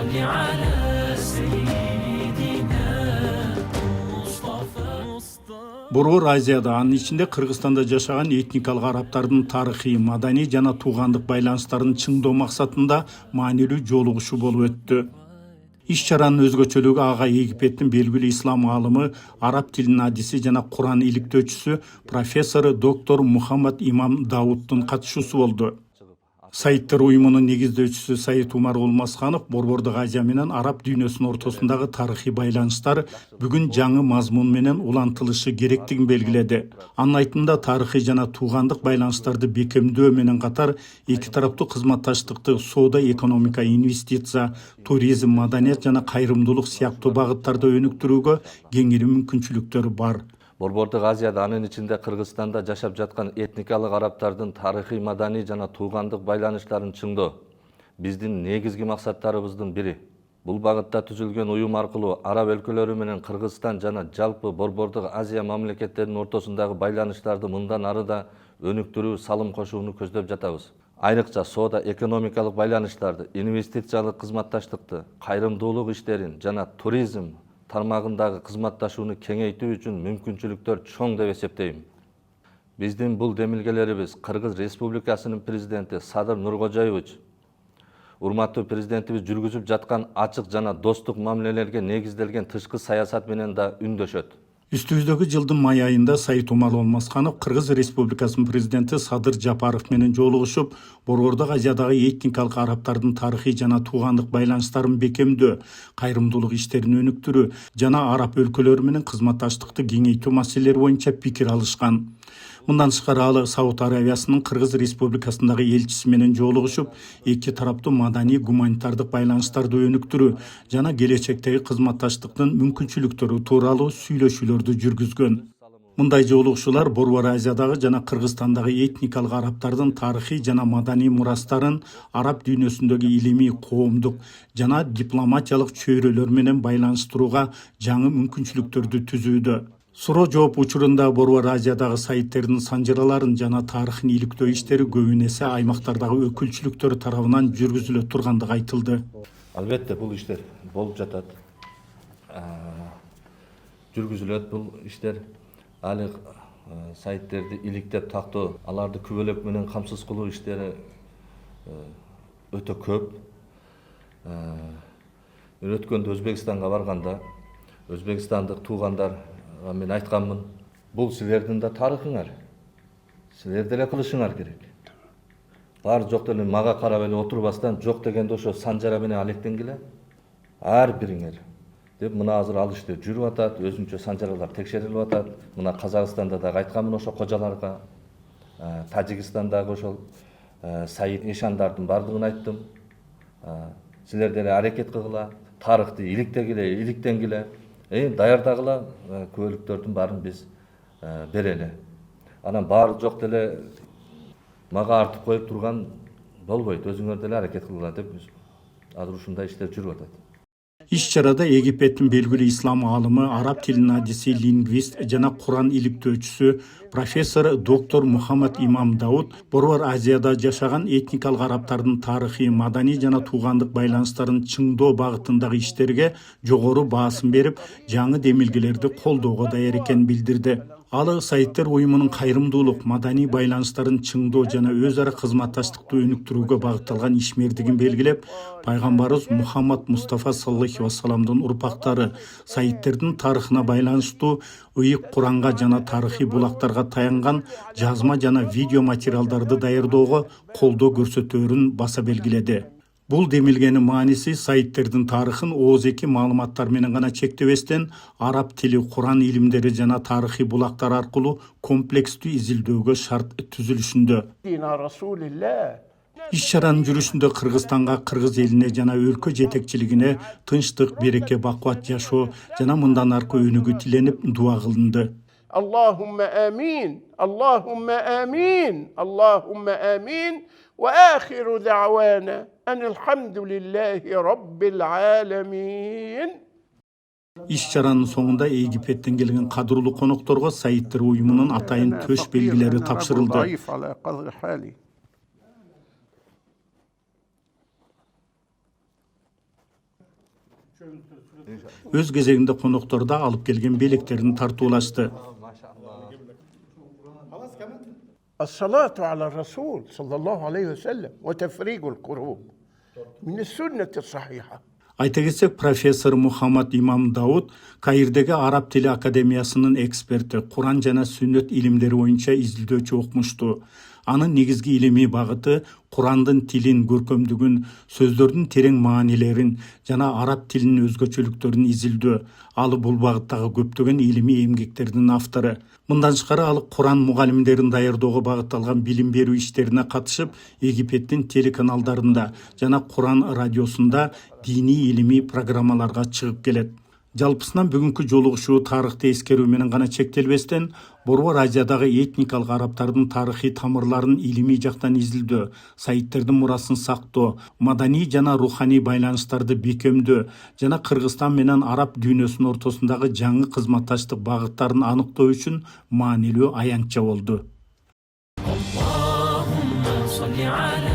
صل على سيدنا مصطفى. Борбор Азияда, анын ичинде Кыргызстанда жашаган этникалык арабтардын тарыхый, маданий жана туугандык байланыштарын чыңдоо максатында маанилүү жолугушуу болуп өттү. Иш-чаранын өзгөчөлүгү ага Египеттин белгилүү ислам аалымы, араб тилинин адиси жана Куран иликтөөчүсү профессор доктор Мухаммад Имам Дауттун катышуусу болду. Сайттер уюмунун негиздөөчүсү Сайыт Умар Олмасханов Борбордук Азия менен араб дүйнөсүнүн ортосундагы тарыхый байланыштар бүгүн жаңы мазмун менен улантылышы керектигин белгиледи. Анын айтымында тарыхый жана туугандык байланыштарды бекемдөө менен катар эки тараптуу кызматташтыкты соода, экономика, инвестиция, туризм, маданият жана кайрымдуулук сыяктуу багыттарда өнүктүрүүгө кеңири мүмкүнчүлүктөр бар. Борбордук Азияда, анын ичинде Кыргызстанда жашап жаткан этникалык арабтардын тарыхый, маданий жана туугандык байланыштарын чыңдоо биздин негизги максаттарыбыздын бири. Бул багытта түзүлгөн уюм аркылуу араб өлкөлөрү менен Кыргызстан жана жалпы Борбордук Азия мамлекеттеринин ортосундагы байланыштарды мындан ары да өнүктүрүү, салым кошууну көздөп жатабыз. Айрыкча соода, экономикалык байланыштарды, инвестициялык кызматташтыкты, кайрымдуулук иштерин жана туризм тармагындагы кызматташууну кеңейтүү үчүн мүмкүнчүлүктөр чоң деп эсептейм. Биздин бул демилгелерибиз Кыргыз Республикасынын президенти Садыр Нуркожоевич урматтуу президентибиз жүргүзүп жаткан ачык жана достук мамилелерге негизделген тышкы саясат менен да үндөшөт. Үстүбүздөгү жылдын май айында Сайыт Умар Олмасханов Кыргыз Республикасынын президенти Садыр Жапаров менен жолугушуп, Борбордук Азиядагы этникалык арабтардын тарыхый жана туугандык байланыштарын бекемдөө, кайрымдуулук иштерин өнүктүрүү жана араб өлкөлөрү менен кызматташтыкты кеңейтүү маселелери боюнча пикир алышкан. Мындан тышкары ал Сауд Арабиясынын Кыргыз Республикасындагы элчиси менен жолугушуп, эки тараптуу маданий, гуманитардык байланыштарды өнүктүрүү жана келечектеги кызматташтыктын мүмкүнчүлүктөрү тууралуу сүйлөшүүлөрдү жүргүзгөн. Мындай жолугушуулар Борбор Азиядагы жана Кыргызстандагы этникалык арабтардын тарыхый жана маданий мурастарын араб дүйнөсүндөгү илимий, коомдук жана дипломатиялык чөйрөлөр менен байланыштырууга жаңы мүмкүнчүлүктөрдү түзүүдө. Суроо жооп учурунда Борбор Азиядагы сайыттердин санжыраларын жана тарыхын иликтөө иштери көбүн эсе аймактардагы өкүлчүлүктөр тарабынан жүргүзүлө тургандыгы айтылды. Албетте бул иштер болуп жатат. Жүргүзүлөт бул иштер. Али сайттерди иликтеп тактоо, аларды күбөлөк менен камсыз кылуу иштери өтө көп. Өткөндө Өзбекстанга барганда өзбекстандык туугандар мен айтканмын, бул силердин да тарыхыңар. Силер деле кылышыңар керек. Бар жок деле мага карап эле отурбастан, жок дегенде ошо санжара менен алектенгиле. Ар бириңер деп мына азыр ал иште жүрүп атат, өзүнчө санжаралар текшерилип атат. Мына Казакстанда да айтканмын ошо кожаларга, Тажикстандагы ошол Саид Ишандардын бардыгын айттым. Силер деле аракет кылгыла, тарыхты иликтенгиле. Даярдагыла күбөлүктөрдүн баарын биз берели. Анан баары жок деле мага артып коюп турган болбойт. Өзүңөр деле аракет кылгыла деп азыр ушундай иштер жүрүп атат. Иш-чарада Египеттин белгилүү ислам аалымы, араб тилинин адиси, лингвист жана Куран иликтөөчүсү профессор доктор Мухаммад Имам Дауд Борбор Азияда жашаган этникалык арабтардын тарыхый, маданий жана туугандык байланыштарын чыңдоо багытындагы иштерге жогору баасым берип, жаңы демилгелерди колдоого даяр экенин билдирди. Ал сайттер уюмунун кайрымдуулук, маданий байланыштарын чыңдоо жана өз ара кызматташтыкты өнүктүрүүгө багытталган ишмердигин белгилеп, пайгамбарыбыз Мухаммад Мустафа саллаллаху вассаламдын урпактары сайтттердин тарыхына байланыштуу ыйык Куранга жана тарыхый булактарга таянган жазма жана видео материалдарды даярдоого колдоо көрсөтөөрүн баса белгиледи. Бул демилгенин мааниси сайтттердин тарыхын ооз-эки маалыматтар менен гана чектебестен, араб тили, Куран илимдери жана тарыхый булактар аркылуу комплекстүү изилдөөгө шарт түзүлүшүндө. Иш-чаранын жүрүшүндө Кыргызстанга, кыргыз элине жана өлкө жетекчилигине тынчтык, береке, бакубат жашоо жана мындан аркы өнүгүү тиленип дуа кылынды. Allahumma amin, Allahumma amin, Allahumma amin. وآخر دعوانا أن الحمد لله رب العالمين. Иш-чаранын соңунда Египеттен келген кадырлуу конокторго сайттер уюмунун атайын төш белгилери тапшырылды. Өз кезегинде коноктор да алып келген белектерин тартуулашты. الصلاة على الرسول صلى الله عليه وسلم وتفريج الكروب من السنة الصحيحة. Айта кетсек, профессор Мухаммад Имам Дауд Каирдеги Араб тили академиясынын эксперти, Куран жана сүннөт илимдери боюнча изилдөөчү окумушту. Анын негизги илимий багыты Курандын тилин, көркөмдүгүн, сөздөрдүн терең маанилерин жана араб тилинин өзгөчөлүктөрүн изилдөө. Ал бул багыттагы көптөгөн илимий эмгектердин автору. Мындан тышкары ал Куран мугалимдерин даярдоого багытталган билим берүү иштерине катышып, Египеттин телеканалдарында жана Куран радиосунда диний илимий программаларга чыгып келет. Жалпысынан бүгүнкү жолугушуу тарыхты эскерүү менен гана чектелбестен, Борбор Азиядагы этникалык арабтардын тарыхый тамырларын илимий жактан изилдөө, сайиттердин мурасын сактоо, маданий жана руханий байланыштарды бекемдөө жана Кыргызстан менен араб дүйнөсүнүн ортосундагы жаңы кызматташтык багыттарын аныктоо үчүн маанилүү аянтча болду. اللهم صل على